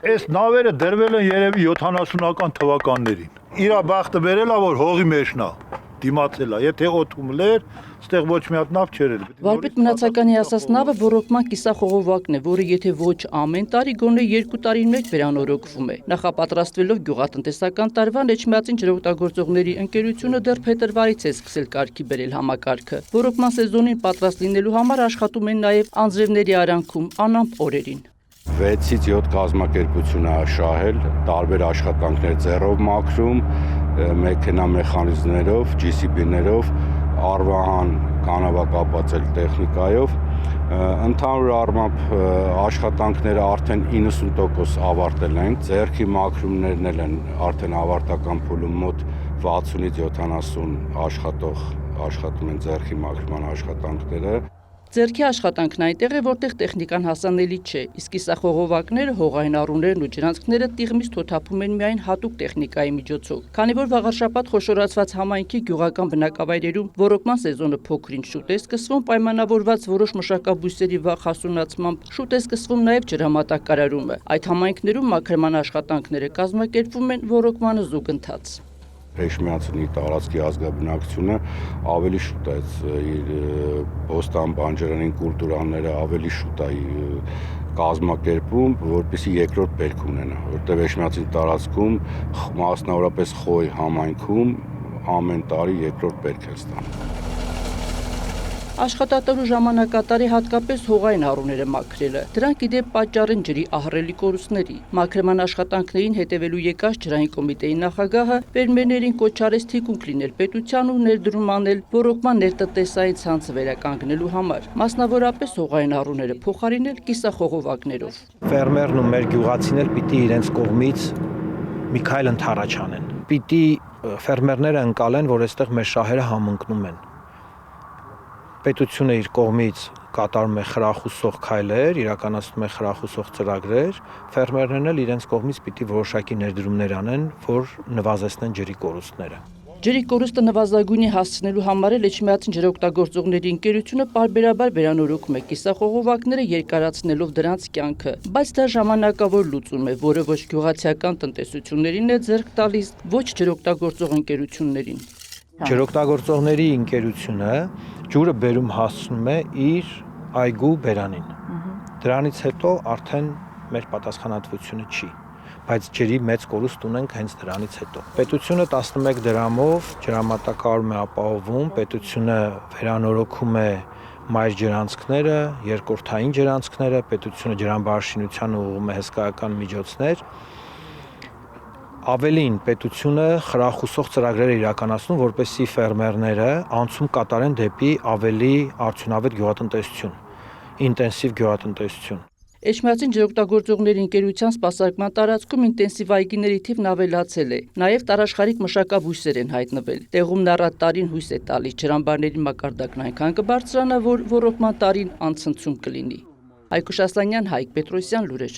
Այս նավերը դրվել են երևի 70-ական թվականներին։ Իրա բախտը բերել է, որ հողի մեջն է դիմացել է, եթե օդում լեր, ստեղ ոչ մի հատ նավ չէր էլ։ Վարպետ մնացականի ասած նավը ոռոգման կիսախողովակն է, որը եթե ոչ ամեն տարի, գոնե 2 տարին մեկ վերանորոգվում է։ Նախապատրաստվելով գյուղատնտեսական տարվան Էջմիածին ջրօգտագործողների ընկերությունը դեռ փետրվարից է սկսել կարգի բերել համակարգը։ Ոռոգման սեզոնին պատրաստ լինելու համար աշխատում են նաև անձրևների արանքում անամպ օրերին։ 6-ից 7 կազմակերպություն է շահել, տարբեր աշխատանքներ ձեռով մաքրում, մեքենա մեխանիզմներով, GCB-ներով, Արվահան կանավակապացել տեխնիկայով։ Ընդհանուր առմամբ աշխատանքները արդեն 90% ավարտել են, ձեռքի մաքրումներն էլ են արդեն ավարտական փուլում, մոտ 60-ից 70 աշխատում են ձեռքի մաքրման աշխատանքները։ Ձեռքի աշխատանքն այնտեղ է, որտեղ տեխնիկան հասանելի չէ, իսկ կիսախողովակները, հողային առուներն ու ջրանցքները տիղմից թոթափում են միայն հատուկ տեխնիկայի միջոցով։ Քանի որ վաղարշաբաթ խոշորացված համայնքի գյուղական բնակավայրերում ոռոգման սեզոնը փոքրինչ շուտ է սկսվում, պայմանավորված որոշ մշակաբույսերի վաղ հասունացմամբ, շուտ է սկսվում նաև ջրամատակարարումը։ Այդ համայնքներում մաքրման աշխատանքները կազմակերպվում են ոռոգմանը զուգընթաց։ Էջմիածնի տարածքի ազգաբնակչությունը ավելի շուտ է իր բոստան բանջարանային կուլտուրաները ավելի շուտ է կազմակերպում, որպեսզի երկրորդ բերք ունենա, որտեղ Էջմիածնի տարածքում մասնավորապես Խոյ համայնքում ամեն տարի երկրորդ բերք է ստանում։ Աշխատատեղու ժամանակատար է հատկապես հողային առուները մաքրելը։ Դրանք ի դեպ պատճառ են ջրի ահռելի կորուստների։ Մաքրման աշխատանքներին հետևելու եկած ջրային կոմիտեի նախագահը ֆերմերներին կոչ արեց թիկունք լինել պետության ու ներդրում անել ոռոգման ներտնտեսային ցանցը վերականգնելու համար, մասնավորապես հողային առուները փոխարինել կիսախողովակներով։ Ֆերմերն ու մեր գյուղացին էլ պիտի իրենց կողմից մի քայլ ընդառաջ անեն։ Պիտի ֆերմերները ընկալեն, որ այստեղ մեր շահերը համընկնում են։ Պետությունը իր կողմից կատարում է խրախուսող քայլեր, իրականացնում է խրախուսող ծրագրեր, ֆերմերներն էլ իրենց կողմից պիտի որոշակի ներդրումներ անեն, որ նվազեցնեն ջրի կորուստները։ Ջրի կորուստը նվազագույնի հասցնելու համար էլ Էջմիածին ջրօգտագործողների ընկերությունը պարբերաբար վերանորոգում է կիսախողովակները երկարացնելով դրանց կյանքը, բայց դա ժամանակավոր լուծում է, որը ոչ գյուղացիական տնտեսություններին է ձեռք տալիս, ոչ ջրօգտագործող ընկերություններին։ Ջրօգտագործողների ընկերությունը ջուրը բերում հասցնում է իր այգու բերանին։ Դրանից հետո արդեն մեր պատասխանատվությունը չի, բայց ջրի մեծ կորուստ ունենք հենց դրանից հետո։ Պետությունը 11 դրամով ջրամատակարարում է ապահովում, պետությունը վերանորոգում է մայր ջրանցքները, երկրորդային ջրանցքները, պետությունը ջրամբարշինությանը ուղղում է հսկայական միջոցներ։ Ավելին պետությունը խրախուսող ծրագրեր է իրականացնում, որպեսզի ֆերմերները անցում կատարեն դեպի ավելի արդյունավետ գյուղատնտեսություն, ինտենսիվ գյուղատնտեսություն։ Էջմիածին ջրօգտագործողների ընկերության սպասարկման տարածքում ինտենսիվ այգիների թիվն ավելացել է, նաև տարաշխարհիկ մշակաբույսեր են հայտնվել։ Տեղումն առատ տարին հույս է տալիս, ջրամբարների մակարդակն այնքան կբարձրանա, որ ոռոգման տարին անցնցում կլինի։ Հայկուշ Ասլանյան, Հայկ Պետրոսյան, լուրեր։